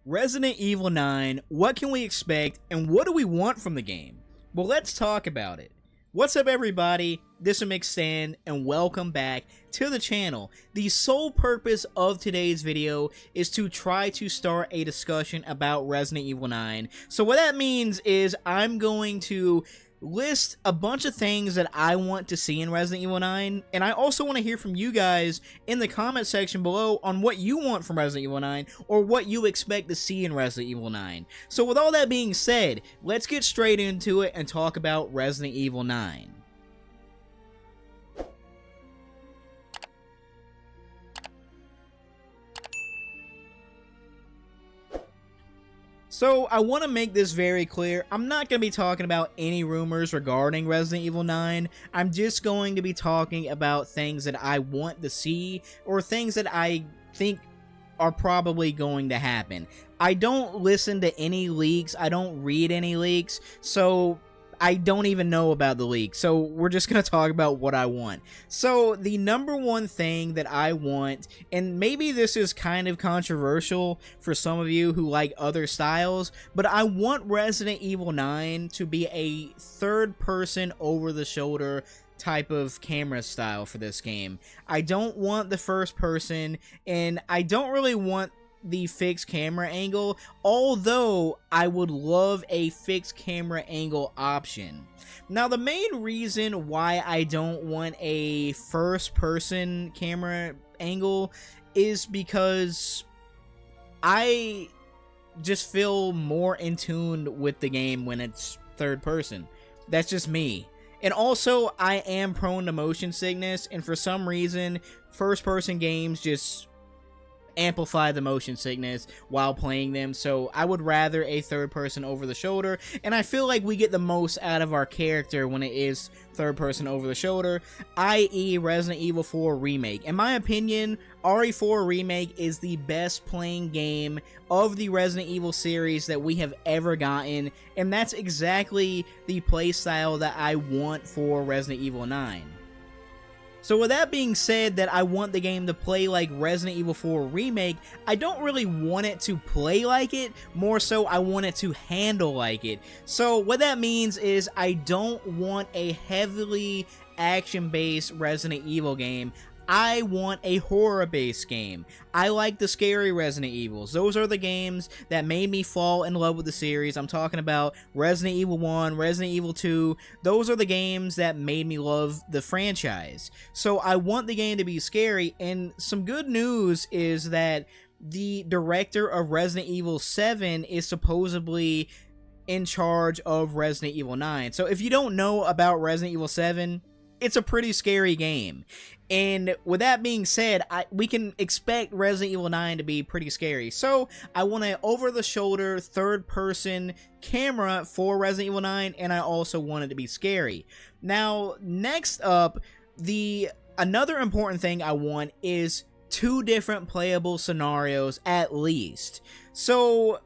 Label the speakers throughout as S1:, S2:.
S1: Resident Evil 9, what can we expect, and what do we want from the game? Well, let's talk about it. What's up, everybody? This is McStan, and welcome back to the channel. The sole purpose of today's video is to try to start a discussion about Resident Evil 9. So what that means is I'm going to list a bunch of things that I want to see in Resident Evil 9, and I also want to hear from you guys in the comment section below on what you want from Resident Evil 9 or what you expect to see in Resident Evil 9. So with all that being said, let's get straight into it and talk about Resident Evil 9. So, I want to make this very clear, I'm not going to be talking about any rumors regarding Resident Evil 9, I'm just going to be talking about things that I want to see, or things that I think are probably going to happen. I don't listen to any leaks, I don't read any leaks, so I don't even know about the leak, so we're just going to talk about what I want. So, the number one thing that I want, and maybe this is kind of controversial for some of you who like other styles, but I want Resident Evil 9 to be a third-person, over-the-shoulder type of camera style for this game. I don't want the first person, and I don't really want the fixed camera angle, although I would love a fixed camera angle option. Now, the main reason why I don't want a first person camera angle is because I just feel more in tune with the game when it's third person. That's just me. And also, I am prone to motion sickness, and for some reason, first person games just amplify the motion sickness while playing them, so I would rather a third person over the shoulder, and I feel like we get the most out of our character when it is third person over the shoulder, i.e. Resident Evil 4 Remake. In my opinion, RE4 Remake is the best playing game of the Resident Evil series that we have ever gotten, and that's exactly the playstyle that I want for Resident Evil 9. So with that being said, that I want the game to play like Resident Evil 4 Remake, I don't really want it to play like it, more so I want it to handle like it. So what that means is I don't want a heavily action-based Resident Evil game. I want a horror-based game. I like the scary Resident Evils. Those are the games that made me fall in love with the series. I'm talking about Resident Evil 1, Resident Evil 2. Those are the games that made me love the franchise. So I want the game to be scary, and some good news is that the director of Resident Evil 7 is supposedly in charge of Resident Evil 9. So if you don't know about Resident Evil 7, it's a pretty scary game. And with that being said, we can expect Resident Evil 9 to be pretty scary. So I want an over-the-shoulder, third-person camera for Resident Evil 9, and I also want it to be scary. Now, next up, another important thing I want is 2 different playable scenarios at least. So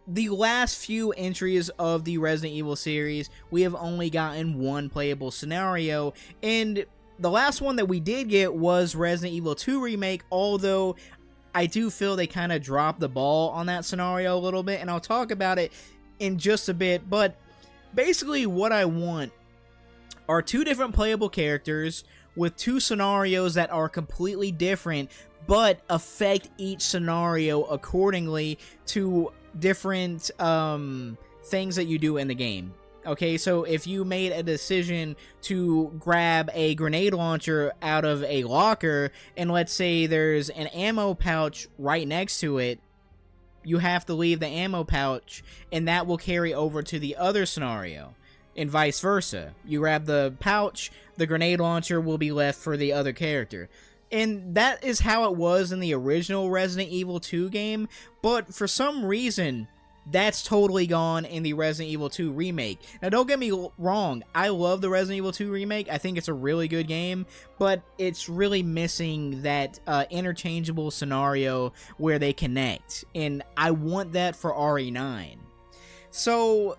S1: the last few entries of the Resident Evil series, we have only gotten 1 playable scenario, and the last one that we did get was Resident Evil 2 Remake, although I do feel they kind of dropped the ball on that scenario a little bit, and I'll talk about it in just a bit, but basically what I want are 2 different playable characters with 2 scenarios that are completely different, but affect each scenario accordingly to different things that you do in the game. Okay, so if you made a decision to grab a grenade launcher out of a locker, and let's say there's an ammo pouch right next to it, you have to leave the ammo pouch, and that will carry over to the other scenario, and vice versa. You grab the pouch, the grenade launcher will be left for the other character. And that is how it was in the original Resident Evil 2 game, but for some reason, that's totally gone in the Resident Evil 2 Remake. Now, don't get me wrong, I love the Resident Evil 2 Remake, I think it's a really good game, but it's really missing that interchangeable scenario where they connect, and I want that for RE9. So,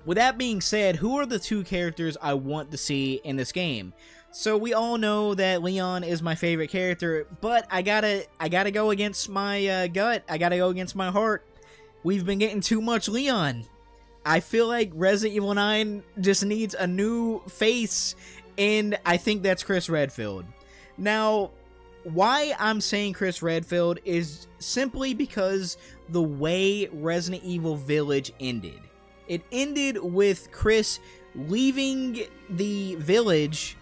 S1: with that being said, who are the 2 characters I want to see in this game? So we all know that Leon is my favorite character, but I gotta go against my gut. I gotta go against my heart. we've been getting too much Leon. I feel like Resident Evil 9 just needs a new face, and I think that's Chris Redfield. Now, why I'm saying Chris Redfield is simply because the way Resident Evil Village ended. It ended with Chris leaving the village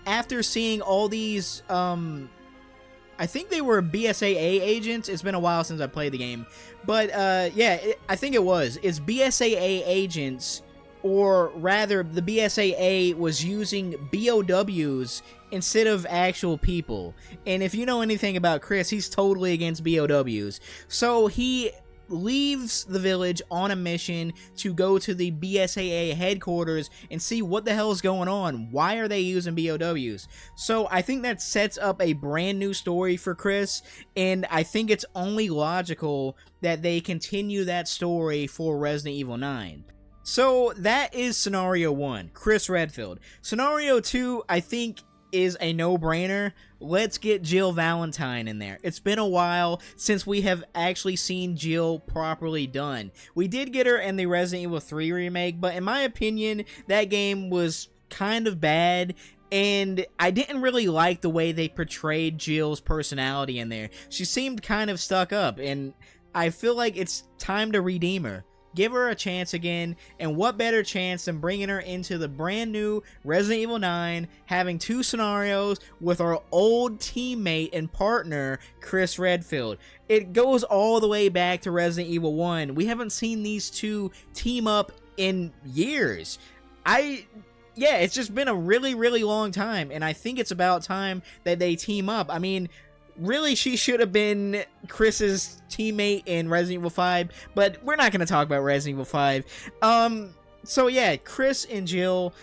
S1: after seeing all these, I think they were BSAA agents. It's been a while since I played the game. But, yeah, I think it was. It's BSAA agents, or rather, the BSAA was using BOWs instead of actual people. And if you know anything about Chris, he's totally against BOWs. So he leaves the village on a mission to go to the BSAA headquarters and see what the hell is going on. Why are they using BOWs? So I think that sets up a brand new story for Chris, and I think it's only logical that they continue that story for Resident Evil 9. So that is Scenario 1, Chris Redfield. Scenario 2, I think, is a no-brainer. Let's get Jill Valentine in there. It's been a while since we have actually seen Jill properly done. We did get her in the Resident Evil 3 remake, but in my opinion, that game was kind of bad, and I didn't really like the way they portrayed Jill's personality in there. She seemed kind of stuck up, and I feel like it's time to redeem her. Give her a chance again, and what better chance than bringing her into the brand new Resident Evil 9, having 2 scenarios with our old teammate and partner, Chris Redfield. It goes all the way back to Resident Evil 1. We haven't seen these two team up in years. Yeah, it's just been a really, really long time, and I think it's about time that they team up. I mean, really, she should have been Chris's teammate in Resident Evil 5, but we're not going to talk about Resident Evil 5. So yeah, Chris and Jill,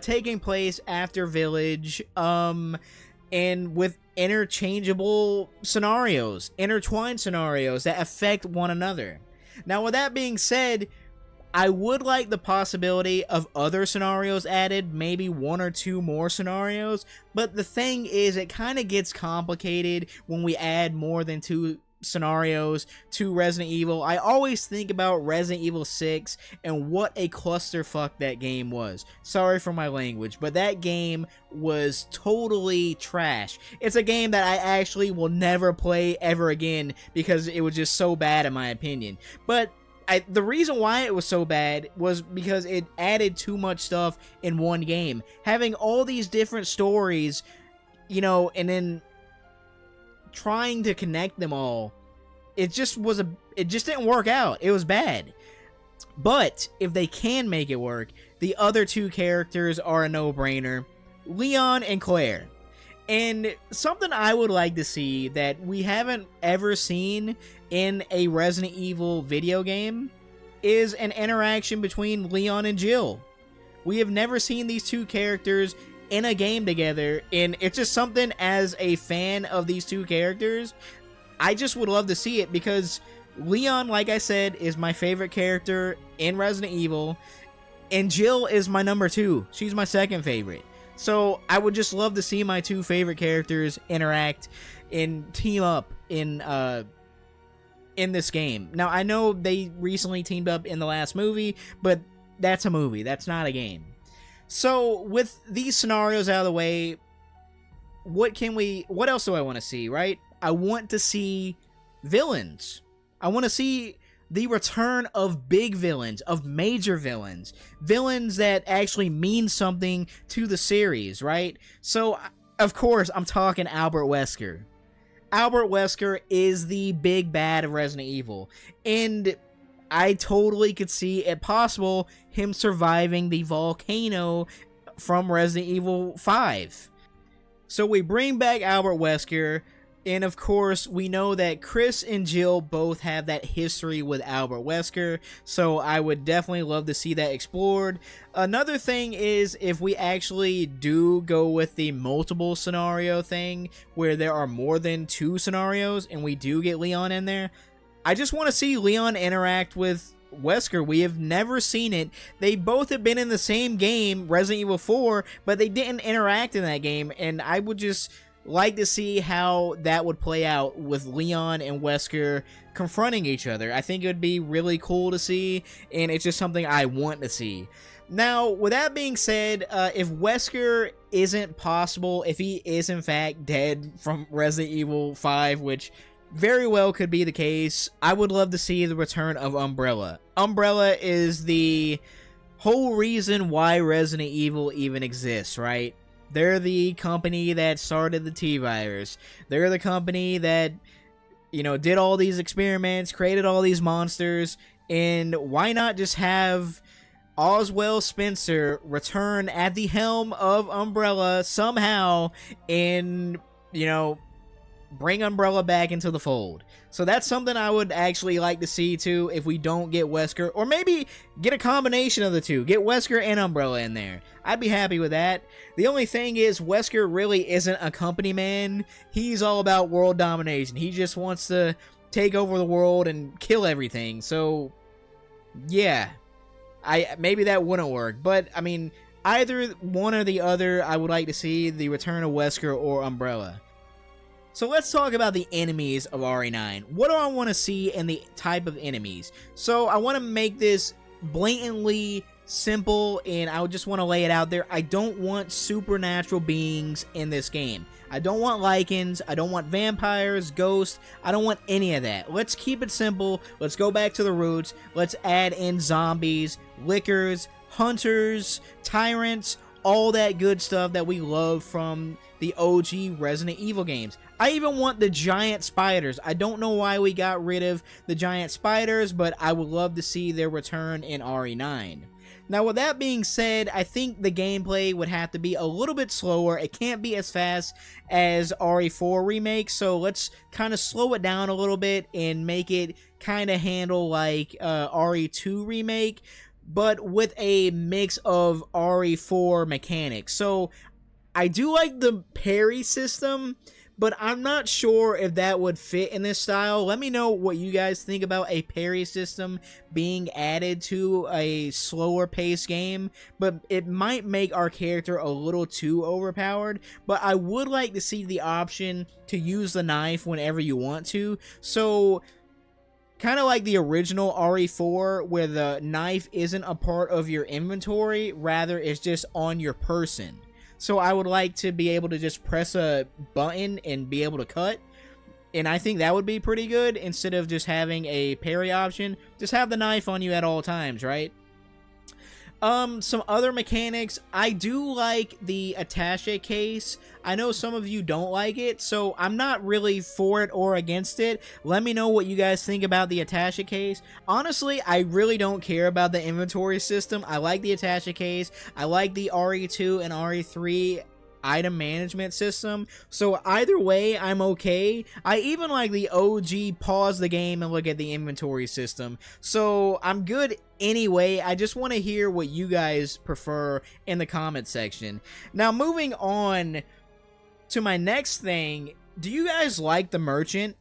S1: taking place after Village, and with interchangeable scenarios, intertwined scenarios that affect one another. Now, with that being said, I would like the possibility of other scenarios added, maybe 1 or 2 more scenarios, but the thing is, it kind of gets complicated when we add more than 2 scenarios to Resident Evil. I always think about Resident Evil 6 and what a clusterfuck that game was. Sorry for my language, but that game was totally trash. It's a game that I actually will never play ever again because it was just so bad in my opinion. But the reason why it was so bad was because it added too much stuff in one game. Having all these different stories, you know, and then trying to connect them all, it just didn't work out. It was bad. But if they can make it work, the other 2 characters are a no-brainer. Leon and Claire. And something I would like to see that we haven't ever seen in a Resident Evil video game is an interaction between Leon and Jill. We have never seen these 2 characters in a game together, and it's just something, as a fan of these 2 characters, I just would love to see it, because Leon, like I said, is my favorite character in Resident Evil, and Jill is my number 2. She's my second favorite. So I would just love to see my 2 favorite characters interact and team up in this game. Now, I know they recently teamed up in the last movie, but that's a movie. That's not a game. So with these scenarios out of the way, what else do I want to see, right? I want to see villains. I want to see the return of big villains, of major villains, villains that actually mean something to the series, right? So, of course, I'm talking Albert Wesker. Albert Wesker is the big bad of Resident Evil, and I totally could see it possible him surviving the volcano from Resident Evil 5. So we bring back Albert Wesker, and of course, we know that Chris and Jill both have that history with Albert Wesker, so I would definitely love to see that explored. Another thing is, if we actually do go with the multiple scenario thing, where there are more than 2 scenarios, and we do get Leon in there, I just want to see Leon interact with Wesker. We have never seen it. They both have been in the same game, Resident Evil 4, but they didn't interact in that game, and I would just like to see how that would play out with Leon and Wesker confronting each other. I think it would be really cool to see, and it's just something I want to see. Now, with that being said, if Wesker isn't possible, if he is in fact dead from Resident Evil 5, which very well could be the case, I would love to see the return of Umbrella. Umbrella is the whole reason why Resident Evil even exists, right? They're the company that started the T-Virus. They're the company that, you know, did all these experiments, created all these monsters, and why not just have Oswell Spencer return at the helm of Umbrella somehow and, you know, bring Umbrella back into the fold. So that's something I would actually like to see too if we don't get Wesker, or maybe get a combination of the two. Get Wesker and Umbrella in there. I'd be happy with that. The only thing is Wesker really isn't a company man. He's all about world domination. He just wants to take over the world and kill everything. So yeah, maybe that wouldn't work. But I mean, either one or the other, I would like to see the return of Wesker or Umbrella. So let's talk about the enemies of RE9. What do I want to see in the type of enemies? So I want to make this blatantly simple, and I just want to lay it out there. I don't want supernatural beings in this game. I don't want Lycans. I don't want vampires, ghosts. I don't want any of that. Let's keep it simple. Let's go back to the roots. Let's add in zombies, lickers, hunters, tyrants, all that good stuff that we love from the OG Resident Evil games. I even want the giant spiders. I don't know why we got rid of the giant spiders, but I would love to see their return in RE9. Now, with that being said, I think the gameplay would have to be a little bit slower. It can't be as fast as RE4 Remake, so let's kind of slow it down a little bit and make it kind of handle like RE2 Remake, but with a mix of RE4 mechanics. So I do like the parry system, but I'm not sure if that would fit in this style. Let me know what you guys think about a parry system being added to a slower paced game, but it might make our character a little too overpowered. But I would like to see the option to use the knife whenever you want to. So kind of like the original RE4, where the knife isn't a part of your inventory, rather it's just on your person. So I would like to be able to just press a button and be able to cut. And I think that would be pretty good. Instead of just having a parry option, just have the knife on you at all times, right? Some other mechanics. I do like the attaché case. I know some of you don't like it, so I'm not really for it or against it. Let me know what you guys think about the attaché case. Honestly, I really don't care about the inventory system. I like the attaché case. I like the RE2 and RE3 item management system, so either way I'm okay. I even like the OG pause the game and look at the inventory system, so I'm good anyway. I just want to hear what you guys prefer in the comment section. Now, moving on to my next thing, do you guys like the merchant?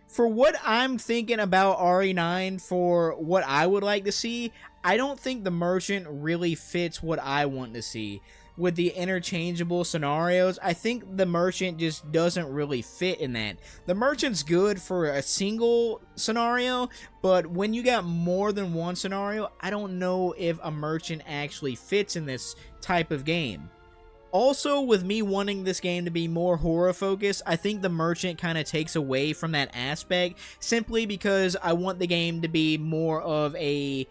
S1: For what I'm thinking about RE9, for what I would like to see, I don't think the merchant really fits what I want to see. With the interchangeable scenarios, I think the merchant just doesn't really fit in that. The merchant's good for a single scenario, but when you got more than one scenario, I don't know if a merchant actually fits in this type of game. Also, with me wanting this game to be more horror focused, I think the merchant kind of takes away from that aspect, simply because I want the game to be more of a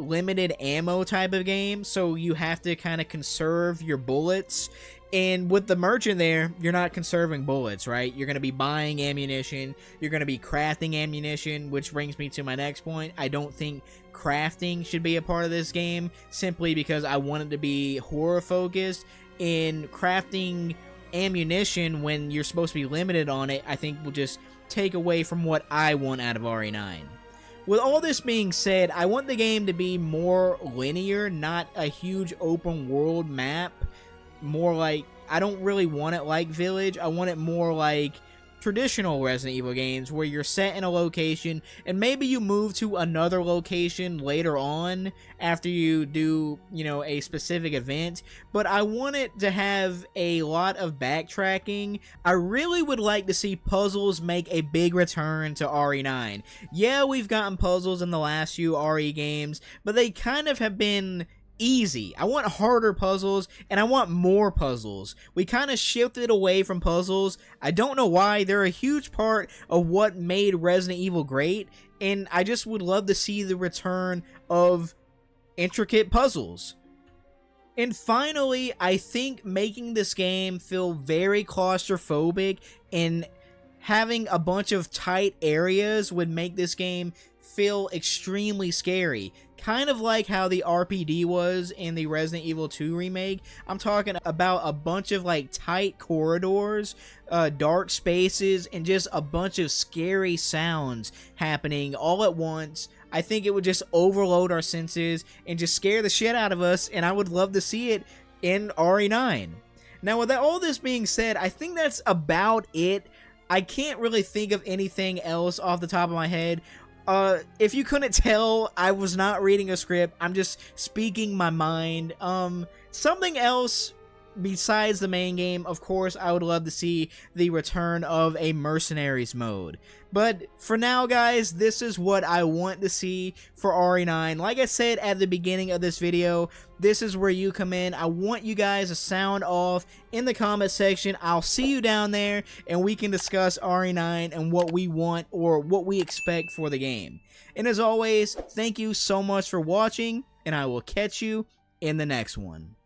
S1: limited ammo type of game, so you have to kind of conserve your bullets. And with the merchant there, you're not conserving bullets, right? You're going to be buying ammunition, you're going to be crafting ammunition, which brings me to my next point. I don't think crafting should be a part of this game, simply because I want it to be horror focused. In crafting ammunition when you're supposed to be limited on it, I think will just take away from what I want out of RE9. With all this being said, I want the game to be more linear, not a huge open world map. More like, I don't really want it like Village. I want it more like traditional Resident Evil games where you're set in a location and maybe you move to another location later on after you do, you know, a specific event, but I want it to have a lot of backtracking. I really would like to see puzzles make a big return to RE9. Yeah, we've gotten puzzles in the last few RE games, but they kind of have been easy. I want harder puzzles, and I want more puzzles. We kind of shifted away from puzzles. I don't know why. They're a huge part of what made Resident Evil great, and I just would love to see the return of intricate puzzles. And finally, I think making this game feel very claustrophobic and having a bunch of tight areas would make this game feel extremely scary. Kind of like how the RPD was in the Resident Evil 2 remake. I'm talking about a bunch of like tight corridors, dark spaces, and just a bunch of scary sounds happening all at once. I think it would just overload our senses and just scare the shit out of us, and I would love to see it in RE9. Now, with all this being said, I think that's about it. I can't really think of anything else off the top of my head. If you couldn't tell, I was not reading a script. I'm just speaking my mind. Something else besides the main game, of course, I would love to see the return of a mercenaries mode. But for now, guys, this is what I want to see for RE9. Like I said at the beginning of this video, this is where you come in. I want you guys to sound off in the comment section. I'll see you down there, and we can discuss RE9 and what we want or what we expect for the game. And as always, thank you so much for watching, and I will catch you in the next one.